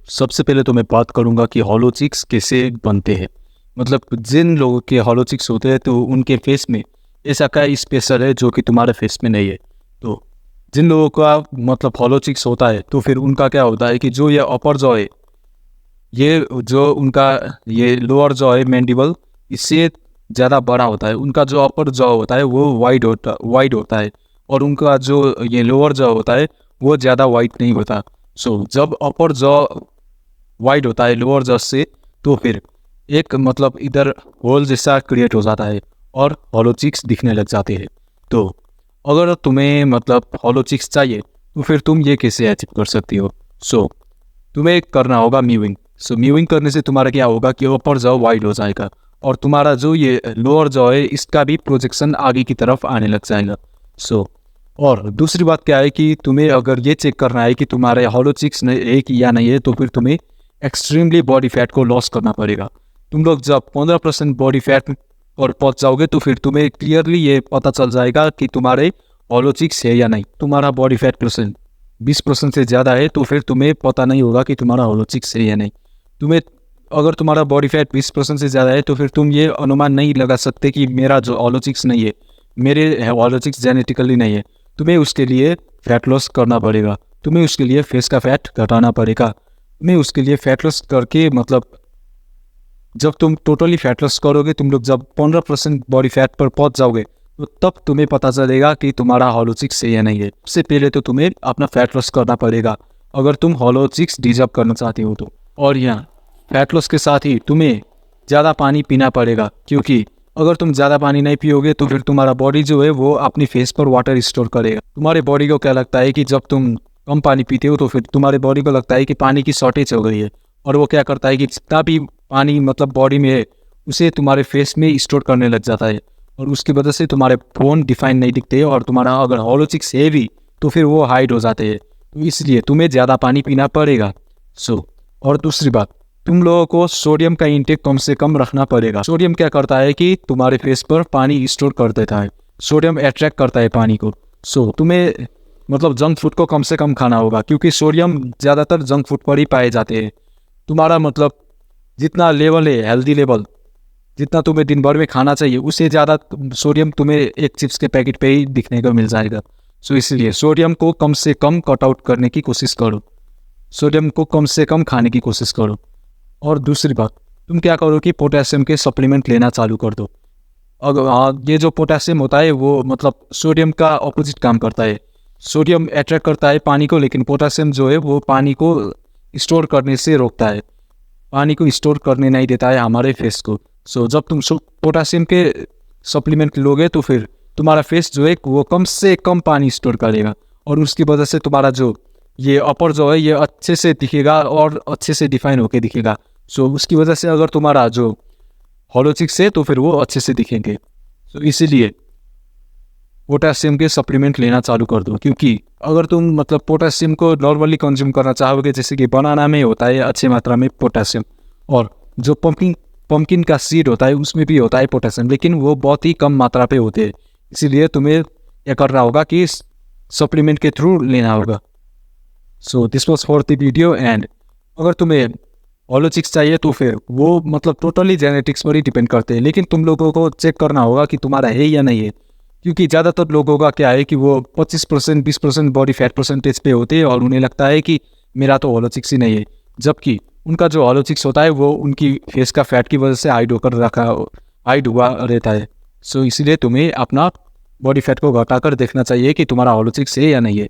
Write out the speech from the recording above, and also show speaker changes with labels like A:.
A: सबसे पहले तो मैं बात करूँगा कि हॉलो चिक्स कैसे बनते हैं। मतलब जिन लोगों के हॉलो चिक्स होते हैं तो उनके फेस में ऐसा क्या स्पेशल है जो कि तुम्हारे फेस में नहीं है। तो जिन लोगों का मतलब हॉलो चिक्स होता है तो फिर उनका क्या होता है कि जो ये अपर जॉ है, ये जो उनका ये लोअर जॉ है मैंडिबल, इससे ज़्यादा बड़ा होता है। उनका जो अपर जॉ होता है वो वाइड होता है और उनका जो ये लोअर जॉ होता है वो ज़्यादा वाइड नहीं होता। सो जब अपर जॉ वाइड होता है लोअर जॉ से तो फिर एक मतलब इधर होल जैसा क्रिएट हो जाता है और हॉलो चिक्स दिखने लग जाते हैं। तो अगर तुम्हें मतलब हॉलो चिक्स चाहिए तो फिर तुम ये कैसे अचीव कर सकती हो। सो तुम्हें करना होगा मीविंग। सो मीविंग करने से तुम्हारा क्या होगा कि ऊपर जॉ वाइड हो जाएगा और तुम्हारा जो ये लोअर जॉ है इसका भी प्रोजेक्शन आगे की तरफ आने लग जाएगा। सो और दूसरी बात क्या है कि तुम्हें अगर ये चेक करना है कि तुम्हारे हॉलो चिक्स है कि या नहीं है तो फिर तुम्हें एक्सट्रीमली बॉडी फैट को लॉस करना पड़ेगा। तुम लोग जब 15% बॉडी फैट पर पहुंच जाओगे तो फिर तुम्हें क्लियरली ये पता चल जाएगा कि तुम्हारे हॉलो चिक्स है या नहीं। तुम्हारा बॉडी फैट परसेंट 20% से ज़्यादा है तो फिर तुम्हें पता नहीं होगा कि तुम्हारा हॉलो चिक्स है या नहीं। तुम्हें अगर तुम्हारा बॉडी फैट 20% से ज़्यादा है तो फिर तुम ये अनुमान नहीं लगा सकते कि मेरा जो हॉलो चिक्स नहीं है, मेरे हॉलो चिक्स जेनेटिकली नहीं है। तुम्हें उसके लिए फैट लॉस करना पड़ेगा, तुम्हें उसके लिए फेस का फैट घटाना पड़ेगा, तुम्हें उसके लिए फैट लॉस करके मतलब जब तुम टोटली फैट लॉस करोगे, तुम लोग जब 15% बॉडी फैट पर पहुंच जाओगे तो तब तुम्हें पता चलेगा कि तुम्हारा हॉलो चिक्स है या नहीं है। सबसे पहले तो तुम्हें अपना फैट लॉस करना पड़ेगा अगर तुम हॉलो चिक्स डिजर्व करना चाहते हो तो। और यहाँ फैट लॉस के साथ ही तुम्हें ज़्यादा पानी पीना पड़ेगा, क्योंकि अगर तुम ज़्यादा पानी नहीं पियोगे तो फिर तुम्हारा बॉडी जो है वो अपनी फेस पर वाटर स्टोर करेगा। तुम्हारे बॉडी को क्या लगता है कि जब तुम कम पानी पीते हो तो फिर तुम्हारे बॉडी को लगता है कि पानी की शॉर्टेज हो गई है और वो क्या करता है कि जितना भी पानी मतलब बॉडी में है उसे तुम्हारे फेस में स्टोर करने लग जाता है और उसकी वजह से तुम्हारे बोन डिफाइन नहीं दिखते और तुम्हारा अगर हॉलो चिक्स है भी तो फिर वो हाइड हो जाते हैं। तो इसलिए तुम्हें ज़्यादा पानी पीना पड़ेगा। और दूसरी बात, तुम लोगों को सोडियम का इंटेक कम से कम रखना पड़ेगा। सोडियम क्या करता है कि तुम्हारे फेस पर पानी स्टोर कर देता है, सोडियम अट्रैक्ट करता है पानी को। तुम्हें मतलब जंक फूड को कम से कम खाना होगा, क्योंकि सोडियम ज़्यादातर जंक फूड पर ही पाए जाते हैं। तुम्हारा मतलब जितना लेवल है हेल्दी लेवल, जितना तुम्हें दिन भर में खाना चाहिए उससे ज़्यादा सोडियम तुम्हें एक चिप्स के पैकेट पे ही दिखने को मिल जाएगा। इसलिए सोडियम को कम से कम कट आउट करने की कोशिश करो, सोडियम को कम से कम खाने की कोशिश करो। और दूसरी बात, तुम क्या करो कि पोटेशियम के सप्लीमेंट लेना चालू कर दो। अगर ये जो पोटेशियम होता है वो मतलब सोडियम का ऑपोजिट काम करता है। सोडियम अट्रैक्ट करता है पानी को, लेकिन पोटेशियम जो है वो पानी को स्टोर करने से रोकता है, पानी को स्टोर करने नहीं देता है हमारे फेस को। जब तुम पोटेशियम के सप्लीमेंट लोगे तो फिर तुम्हारा फेस जो है वो कम से कम पानी स्टोर करेगा और उसकी वजह से तुम्हारा जो ये अपर जो है ये अच्छे से दिखेगा और अच्छे से डिफाइन होके दिखेगा। उसकी वजह से अगर तुम्हारा जो हॉलो चिक्स है तो फिर वो अच्छे से दिखेंगे। इसीलिए पोटेशियम के सप्लीमेंट लेना चालू कर दो, क्योंकि अगर तुम मतलब पोटेशियम को नॉर्मली कंज्यूम करना चाहोगे, जैसे कि बनाना में होता है अच्छी मात्रा में पोटेशियम, और जो पम्पकिन का सीड होता है उसमें भी होता है पोटेशियम, लेकिन वो बहुत ही कम मात्रा पे होते हैं। इसीलिए तुम्हें यह करना होगा कि सप्लीमेंट के थ्रू लेना होगा। This was for the video. And अगर तुम्हें हॉलो चिक्स चाहिए तो फिर वो मतलब टोटली जेनेटिक्स पर ही डिपेंड करते हैं, लेकिन तुम लोगों को चेक करना होगा कि तुम्हारा है या नहीं है, क्योंकि ज़्यादातर लोगों का क्या है कि वो 25% 20% बॉडी फैट परसेंटेज पे होते हैं और उन्हें लगता है कि मेरा तो हॉलो चिक्स ही नहीं है, जबकि उनका जो हॉलो चिक्स होता है वो उनकी फेस का फैट की वजह से हाइड हुआ रहता है। इसीलिए तुम्हें अपना बॉडी फैट को घटाकर देखना चाहिए कि तुम्हारा हॉलो चिक्स है या नहीं है।